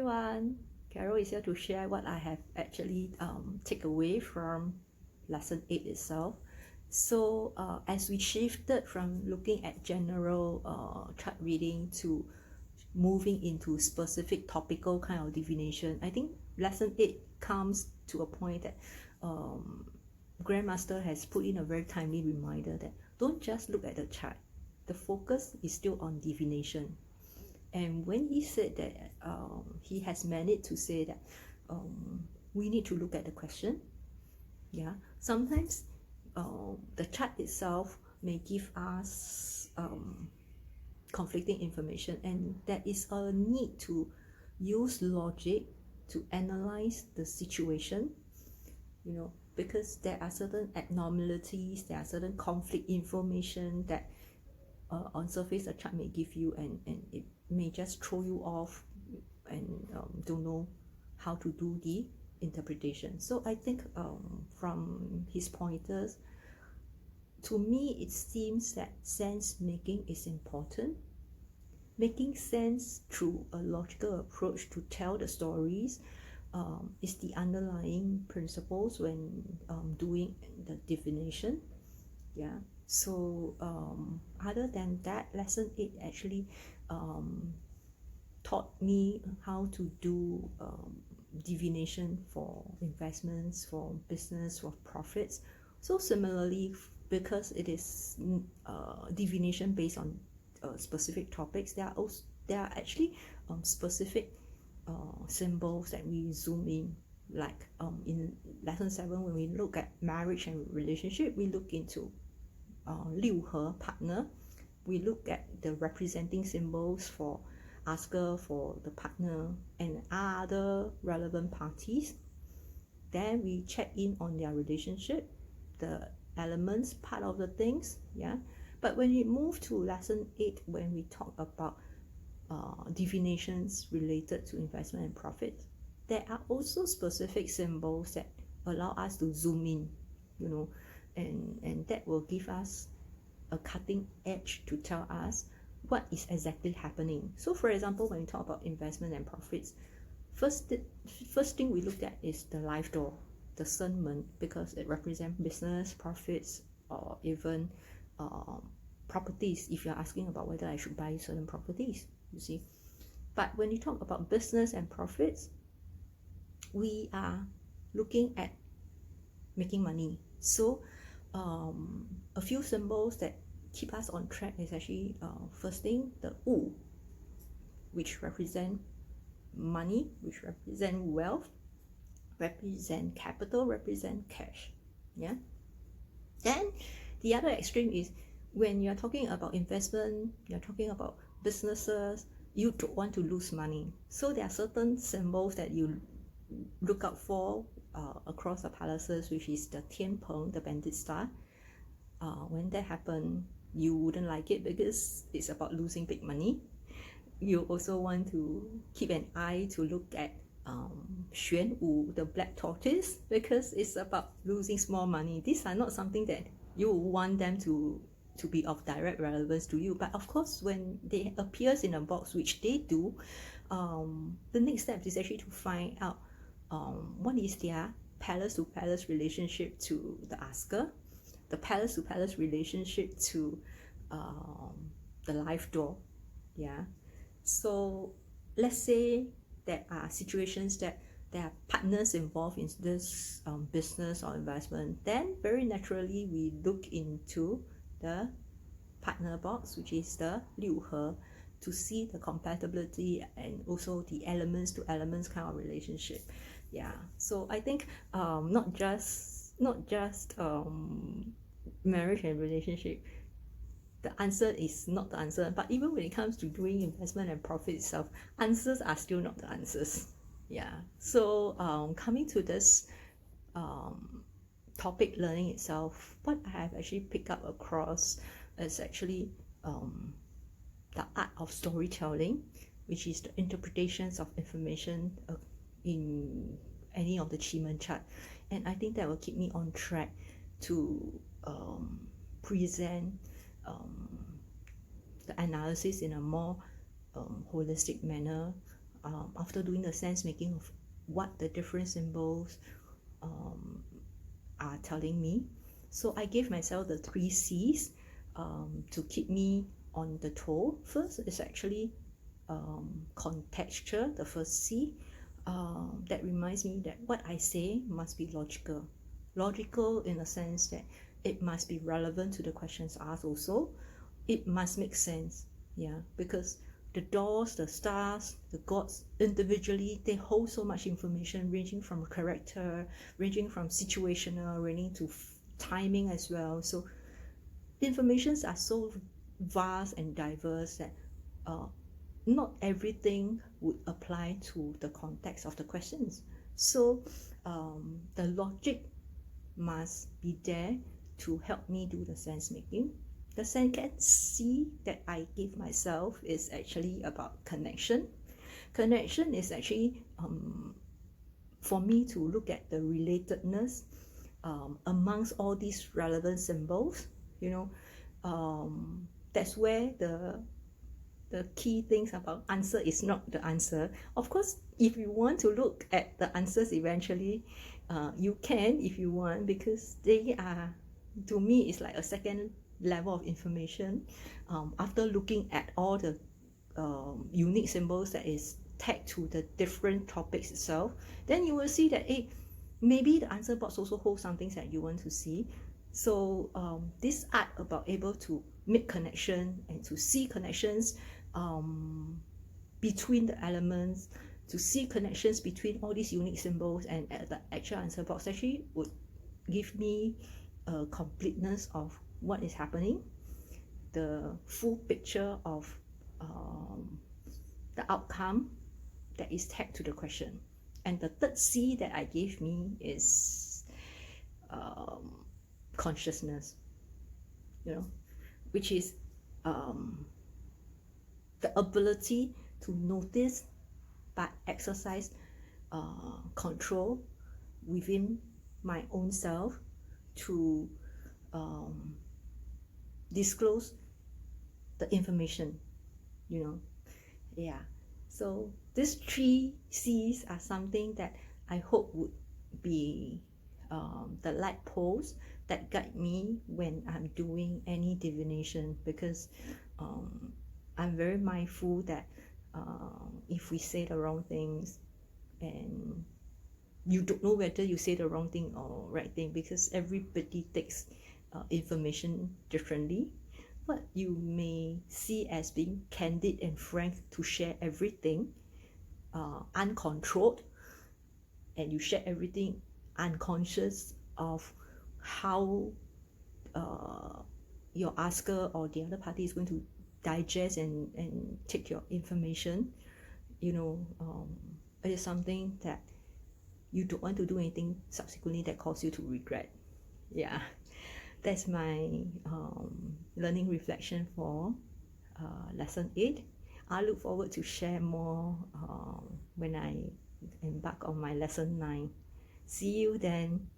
everyone, Carol is here to share what I have actually take away from lesson 8 itself. So as we shifted from looking at general chart reading to moving into specific topical kind of divination, I think lesson 8 comes to a point that Grandmaster has put in a very timely reminder that don't just look at the chart. The focus is still on divination. And when he said that, he has managed to say that we need to look at the question. Yeah, sometimes the chart itself may give us conflicting information, and there is a need to use logic to analyze the situation, you know, because there are certain abnormalities, there are certain conflict information that on surface a chart may give you, and it may just throw you off and don't know how to do the interpretation. So I think from his pointers, to me it seems that sense making is important. Making sense through a logical approach to tell the stories is the underlying principles when doing the divination. Yeah. So other than that, lesson 8 actually taught me how to do divination for investments, for business, for profits. So similarly, because it is divination based on specific topics, there are actually specific symbols that we zoom in. Like in lesson 7, when we look at marriage and relationship, we look into 六合 partner. We look at the representing symbols for asker, for the partner, and other relevant parties. Then we check in on their relationship, the elements, part of the things. Yeah. But when we move to lesson 8, when we talk about divinations related to investment and profit, there are also specific symbols that allow us to zoom in, you know, and that will give us a cutting edge to tell us what is exactly happening. So for example, when we talk about investment and profits, first thing we look at is the life door, the sun moon, because it represents business, profits, or even properties, if you're asking about whether I should buy certain properties, you see. But when you talk about business and profits, we are looking at making money. So a few symbols that keep us on track is actually first thing, the wu, which represent money, which represent wealth, represent capital, represent cash. Yeah. Then the other extreme is when you're talking about investment, you're talking about businesses, you don't want to lose money. So there are certain symbols that you look out for across the palaces, which is the Tianpeng, the bandit star. When that happens, you wouldn't like it because it's about losing big money. You also want to keep an eye to look at Xuan Wu, the black tortoise, because it's about losing small money. These are not something that you want them to be of direct relevance to you. But of course, when they appears in a box, which they do, the next step is actually to find out what is their palace to palace relationship to the asker, the palace to palace relationship to the life door. Yeah. So let's say there are situations that there are partners involved in this business or investment, then very naturally we look into the partner box, which is the 六合, to see the compatibility and also the elements to elements kind of relationship. Yeah. So I think not just marriage and relationship, the answer is not the answer. But even when it comes to doing investment and profit itself, answers are still not the answers. Yeah. So coming to this topic learning itself, what I have actually picked up across is actually the art of storytelling, which is the interpretations of information in any of the Qi chart. And I think that will keep me on track to present the analysis in a more holistic manner, after doing the sense making of what the different symbols are telling me. So I gave myself the 3 C's to keep me on the toe. First is actually contextual, the first C. That reminds me that what I say must be logical. Logical in the sense that it must be relevant to the questions asked also. It must make sense, yeah, because the doors, the stars, the gods individually, they hold so much information ranging from character, ranging from situational, ranging to timing as well. So the informations are so vast and diverse that not everything would apply to the context of the questions. So the logic must be there to help me do the sense making. The second C that I give myself is actually about connection. Connection is actually for me to look at the relatedness amongst all these relevant symbols. You know, that's where the key things about answer is not the answer. Of course, if you want to look at the answers eventually, you can if you want, because they are, to me, it's like a second level of information. After looking at all the unique symbols that is tagged to the different topics itself, then you will see that maybe the answer box also holds something that you want to see. So this art about able to make connection and to see connections between the elements, to see connections between all these unique symbols and the actual answer box actually would give me a completeness of what is happening, the full picture of the outcome that is tagged to the question. And the third C that I gave me is consciousness, you know, which is the ability to notice but exercise control within my own self to disclose the information, you know. Yeah, so these 3 C's are something that I hope would be the light poles that guide me when I'm doing any divination, because I'm very mindful that if we say the wrong things, and you don't know whether you say the wrong thing or right thing, because everybody takes information differently. What you may see as being candid and frank to share everything uncontrolled, and you share everything unconscious of how your asker or the other party is going to digest and take your information, you know, it is something that you don't want to do anything subsequently that causes you to regret. Yeah, that's my learning reflection for lesson 8. I look forward to share more when I embark on my lesson 9. See you then.